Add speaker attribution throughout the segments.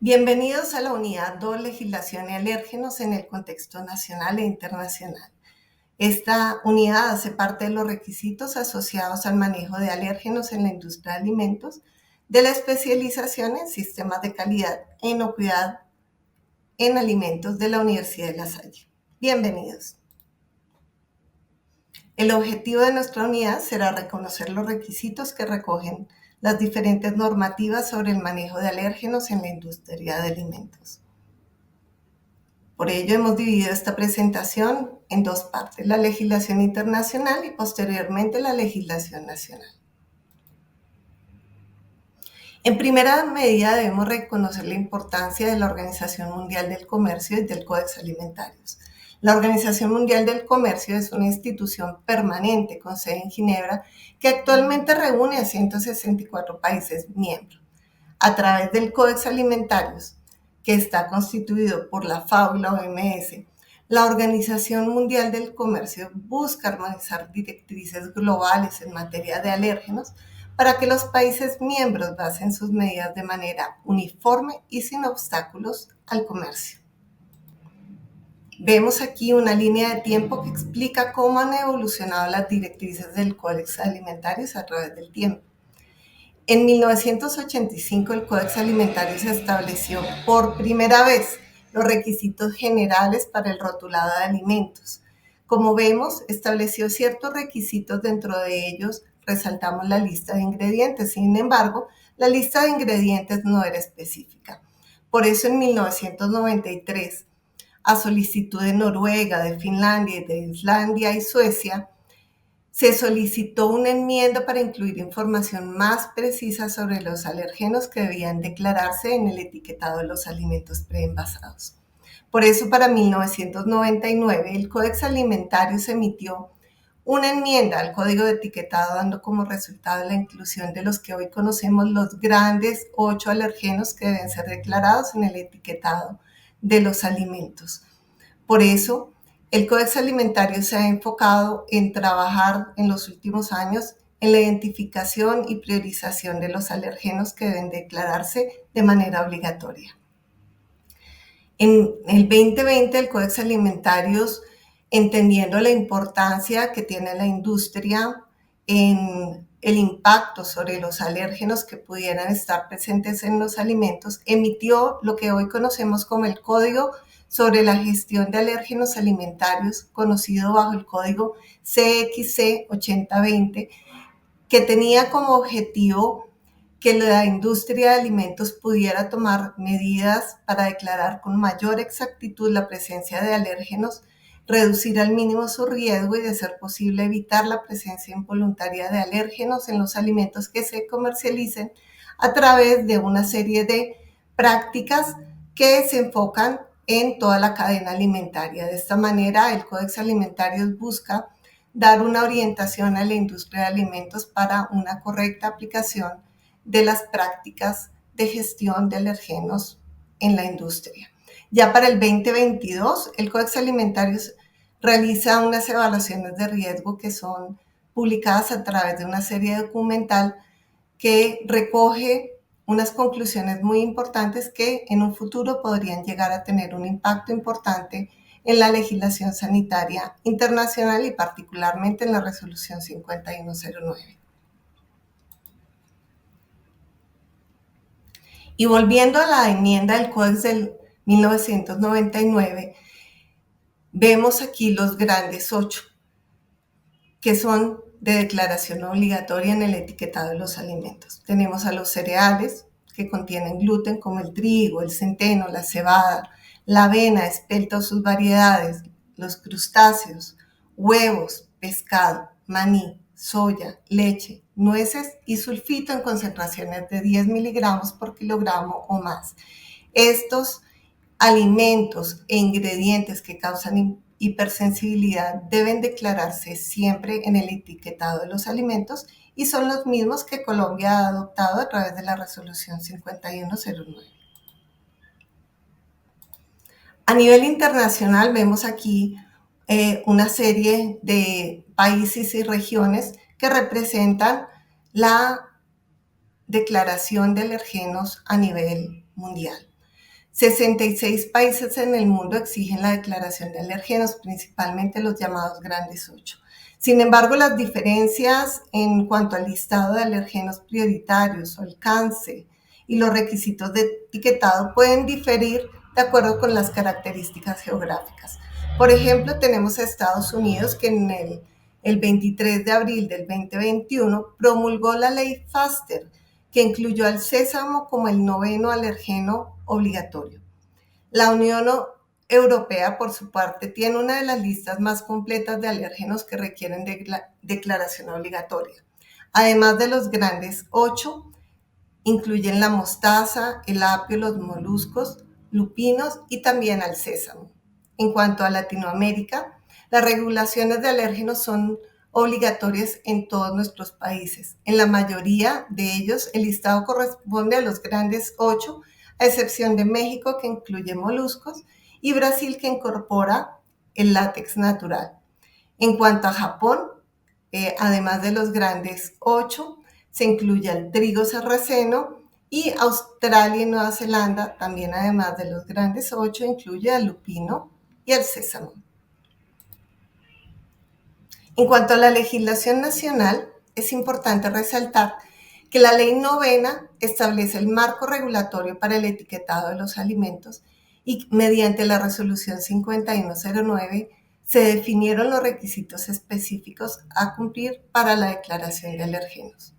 Speaker 1: Bienvenidos a la Unidad 2, Legislación y Alérgenos en el contexto nacional e internacional. Esta unidad hace parte de los requisitos asociados al manejo de alérgenos en la industria de alimentos, de la especialización en sistemas de calidad e inocuidad en alimentos de la Universidad de La Salle. Bienvenidos. El objetivo de nuestra unidad será reconocer los requisitos que recogen las diferentes normativas sobre el manejo de alérgenos en la industria de alimentos. Por ello hemos dividido esta presentación en dos partes, la legislación internacional y posteriormente la legislación nacional. En primera medida debemos reconocer la importancia de la Organización Mundial del Comercio y del Códex Alimentarios. La Organización Mundial del Comercio es una institución permanente con sede en Ginebra que actualmente reúne a 164 países miembros. A través del Códex Alimentarios, que está constituido por la FAO y la OMS, la Organización Mundial del Comercio busca armonizar directrices globales en materia de alérgenos para que los países miembros basen sus medidas de manera uniforme y sin obstáculos al comercio. Vemos aquí una línea de tiempo que explica cómo han evolucionado las directrices del Códex Alimentarios a través del tiempo. En 1985 el Códex Alimentarios estableció por primera vez los requisitos generales para el rotulado de alimentos. Como vemos, estableció ciertos requisitos, dentro de ellos resaltamos la lista de ingredientes. Sin embargo, la lista de ingredientes no era específica. Por eso en 1993, a solicitud de Noruega, de Finlandia, de Islandia y Suecia, se solicitó una enmienda para incluir información más precisa sobre los alérgenos que debían declararse en el etiquetado de los alimentos preenvasados. Por eso, para 1999, el Códex Alimentarios emitió una enmienda al Código de Etiquetado, dando como resultado la inclusión de los que hoy conocemos los grandes 8 alergenos que deben ser declarados en el etiquetado de los alimentos. Por eso, el Códex Alimentario se ha enfocado en trabajar en los últimos años en la identificación y priorización de los alergenos que deben declararse de manera obligatoria. En el 2020, el Códex Alimentarios, entendiendo la importancia que tiene la industria en el impacto sobre los alérgenos que pudieran estar presentes en los alimentos, emitió lo que hoy conocemos como el Código sobre la Gestión de Alérgenos Alimentarios, conocido bajo el código CXC 8020, que tenía como objetivo que la industria de alimentos pudiera tomar medidas para declarar con mayor exactitud la presencia de alérgenos, reducir al mínimo su riesgo y, de ser posible, evitar la presencia involuntaria de alérgenos en los alimentos que se comercialicen a través de una serie de prácticas que se enfocan en toda la cadena alimentaria. De esta manera, el Códex Alimentarios busca dar una orientación a la industria de alimentos para una correcta aplicación de las prácticas de gestión de alergenos en la industria. Ya para el 2022, el Códex Alimentarios realiza unas evaluaciones de riesgo que son publicadas a través de una serie documental que recoge unas conclusiones muy importantes que en un futuro podrían llegar a tener un impacto importante en la legislación sanitaria internacional y particularmente en la Resolución 5109. Y volviendo a la enmienda del Códex del 1999, vemos aquí los grandes 8, que son de declaración obligatoria en el etiquetado de los alimentos. Tenemos a los cereales, que contienen gluten, como el trigo, el centeno, la cebada, la avena, espelta o sus variedades, los crustáceos, huevos, pescado, maní, soya, leche, nueces y sulfito en concentraciones de 10 miligramos por kilogramo o más. Estos alimentos e ingredientes que causan hipersensibilidad deben declararse siempre en el etiquetado de los alimentos y son los mismos que Colombia ha adoptado a través de la Resolución 5109. A nivel internacional vemos aquí una serie de países y regiones que representan la declaración de alergenos a nivel mundial. 66 países en el mundo exigen la declaración de alérgenos, principalmente los llamados grandes 8. Sin embargo, las diferencias en cuanto al listado de alérgenos prioritarios, su alcance y los requisitos de etiquetado pueden diferir de acuerdo con las características geográficas. Por ejemplo, tenemos a Estados Unidos que en el 23 de abril del 2021 promulgó la ley FASTER, que incluyó al sésamo como el noveno alergeno obligatorio. La Unión Europea, por su parte, tiene una de las listas más completas de alérgenos que requieren declaración obligatoria. Además de los grandes 8, incluyen la mostaza, el apio, los moluscos, lupinos y también al sésamo. En cuanto a Latinoamérica, las regulaciones de alérgenos son obligatorias en todos nuestros países. En la mayoría de ellos, el listado corresponde a los grandes 8, a excepción de México, que incluye moluscos, y Brasil, que incorpora el látex natural. En cuanto a Japón, además de los grandes 8, se incluye al trigo sarraceno, y Australia y Nueva Zelanda, también además de los grandes 8, incluye al lupino y al sésamo. En cuanto a la legislación nacional, es importante resaltar que la Ley Novena establece el marco regulatorio para el etiquetado de los alimentos y mediante la Resolución 5109 se definieron los requisitos específicos a cumplir para la declaración de alergenos.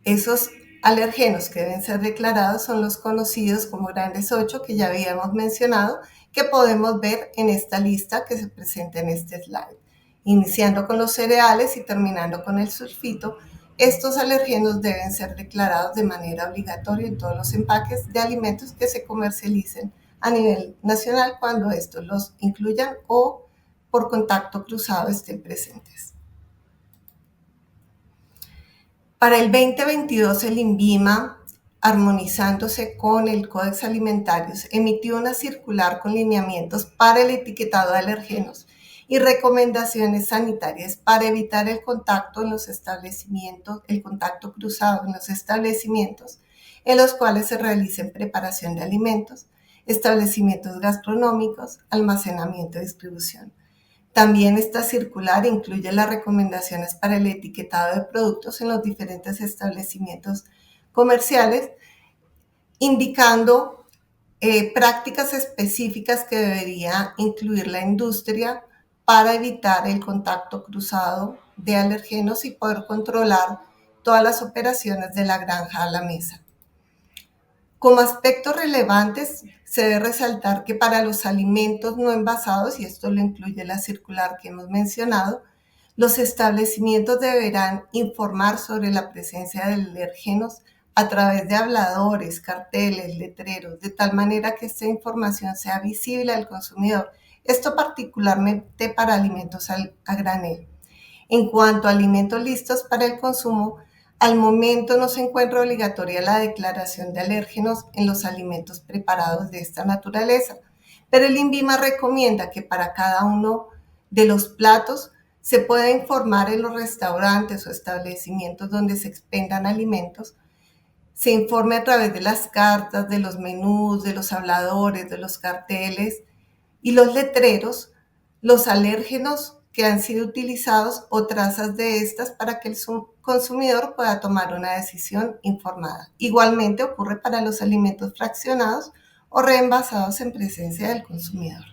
Speaker 1: Esos alergenos que deben ser declarados son los conocidos como grandes 8, que ya habíamos mencionado, que podemos ver en esta lista que se presenta en este slide. Iniciando con los cereales y terminando con el sulfito, estos alergenos deben ser declarados de manera obligatoria en todos los empaques de alimentos que se comercialicen a nivel nacional cuando estos los incluyan o por contacto cruzado estén presentes. Para el 2022, el INVIMA, armonizándose con el Códex Alimentarios, emitió una circular con lineamientos para el etiquetado de alergenos y recomendaciones sanitarias para evitar el contacto en los establecimientos, el contacto cruzado en los establecimientos en los cuales se realicen preparación de alimentos, establecimientos gastronómicos, almacenamiento y distribución. También esta circular incluye las recomendaciones para el etiquetado de productos en los diferentes establecimientos comerciales, indicando prácticas específicas que debería incluir la industria para evitar el contacto cruzado de alergenos y poder controlar todas las operaciones de la granja a la mesa. Como aspectos relevantes, se debe resaltar que para los alimentos no envasados, y esto lo incluye la circular que hemos mencionado, los establecimientos deberán informar sobre la presencia de alergenos a través de habladores, carteles, letreros, de tal manera que esta información sea visible al consumidor. Esto particularmente para alimentos a granel. En cuanto a alimentos listos para el consumo, al momento no se encuentra obligatoria la declaración de alérgenos en los alimentos preparados de esta naturaleza, pero el INVIMA recomienda que para cada uno de los platos se pueda informar en los restaurantes o establecimientos donde se expendan alimentos, se informe a través de las cartas, de los menús, de los habladores, de los carteles y los letreros, los alérgenos que han sido utilizados o trazas de estas para que el consumidor pueda tomar una decisión informada. Igualmente ocurre para los alimentos fraccionados o reenvasados en presencia del consumidor.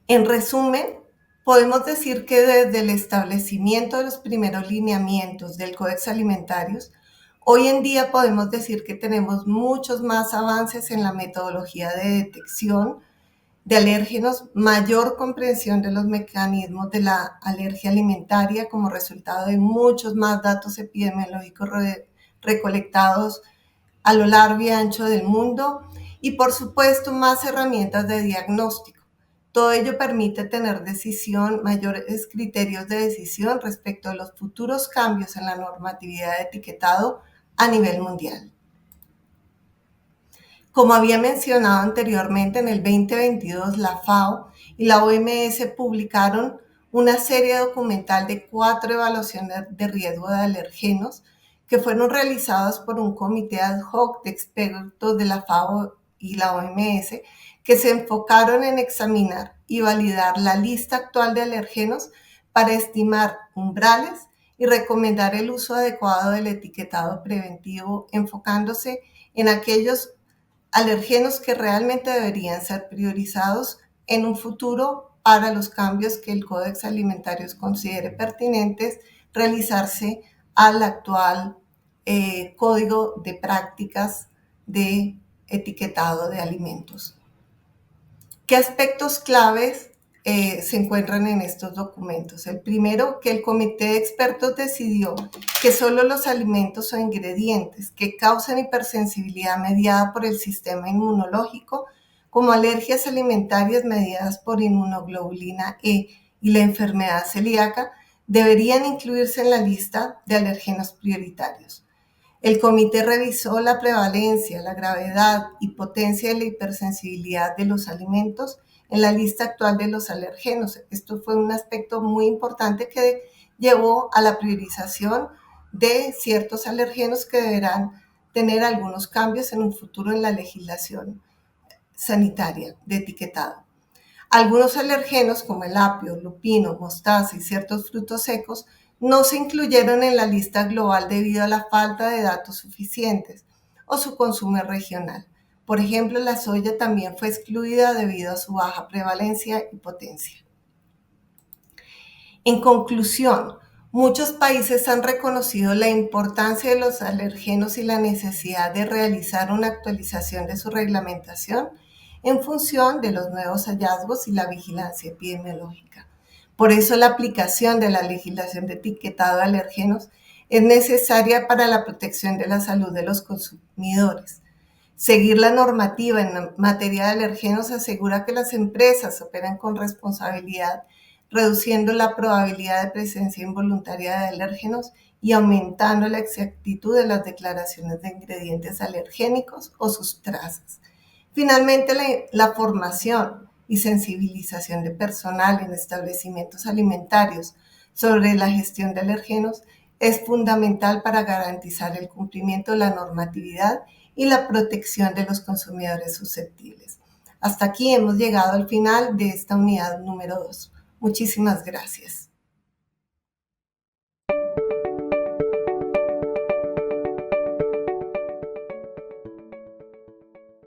Speaker 1: En resumen, podemos decir que desde el establecimiento de los primeros lineamientos del Códex Alimentarios, hoy en día podemos decir que tenemos muchos más avances en la metodología de detección de alérgenos, mayor comprensión de los mecanismos de la alergia alimentaria como resultado de muchos más datos epidemiológicos recolectados a lo largo y ancho del mundo y, por supuesto, más herramientas de diagnóstico. Todo ello permite tener mayores criterios de decisión respecto a los futuros cambios en la normatividad de etiquetado a nivel mundial. Como había mencionado anteriormente, en el 2022 la FAO y la OMS publicaron una serie documental de 4 evaluaciones de riesgo de alergenos que fueron realizados por un comité ad hoc de expertos de la FAO y la OMS, que se enfocaron en examinar y validar la lista actual de alergenos para estimar umbrales y recomendar el uso adecuado del etiquetado preventivo, enfocándose en aquellos alergenos que realmente deberían ser priorizados en un futuro para los cambios que el Códex Alimentario considere pertinentes realizarse al actual Código de Prácticas de Etiquetado de Alimentos. ¿Qué aspectos claves se encuentran en estos documentos? El primero, que el comité de expertos decidió que solo los alimentos o ingredientes que causan hipersensibilidad mediada por el sistema inmunológico, como alergias alimentarias mediadas por inmunoglobulina E y la enfermedad celíaca, deberían incluirse en la lista de alergenos prioritarios. El comité revisó la prevalencia, la gravedad y potencia de la hipersensibilidad de los alimentos en la lista actual de los alergenos. Esto fue un aspecto muy importante que llevó a la priorización de ciertos alergenos que deberán tener algunos cambios en un futuro en la legislación sanitaria de etiquetado. Algunos alergenos como el apio, lupino, mostaza y ciertos frutos secos no se incluyeron en la lista global debido a la falta de datos suficientes o su consumo regional. Por ejemplo, la soya también fue excluida debido a su baja prevalencia y potencia. En conclusión, muchos países han reconocido la importancia de los alergenos y la necesidad de realizar una actualización de su reglamentación en función de los nuevos hallazgos y la vigilancia epidemiológica. Por eso la aplicación de la legislación de etiquetado de alergenos es necesaria para la protección de la salud de los consumidores. Seguir la normativa en materia de alergenos asegura que las empresas operan con responsabilidad, reduciendo la probabilidad de presencia involuntaria de alérgenos y aumentando la exactitud de las declaraciones de ingredientes alergénicos o sus trazas. Finalmente, la formación y sensibilización de personal en establecimientos alimentarios sobre la gestión de alergenos es fundamental para garantizar el cumplimiento de la normatividad y la protección de los consumidores susceptibles. Hasta aquí hemos llegado al final de esta unidad número 2. Muchísimas gracias.